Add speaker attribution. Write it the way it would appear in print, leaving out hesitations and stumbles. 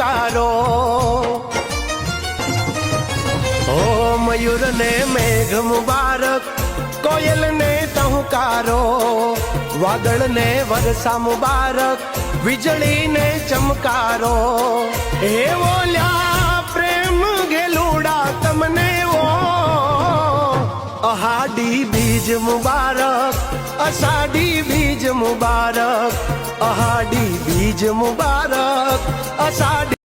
Speaker 1: ચમકારો ઓ મયુર ને મેઘ મુબારક કોયલ ને ટહુકારો વાદળ ને વરસા મુબારક વીજળી ને ચમકારો હે બોલ્યા પ્રેમ ગેલુડા તમને ઓ અહાડી બીજ મુબારક અષાઢી બીજ મુબારક અહાડી બીજ મુબારક અષાઢી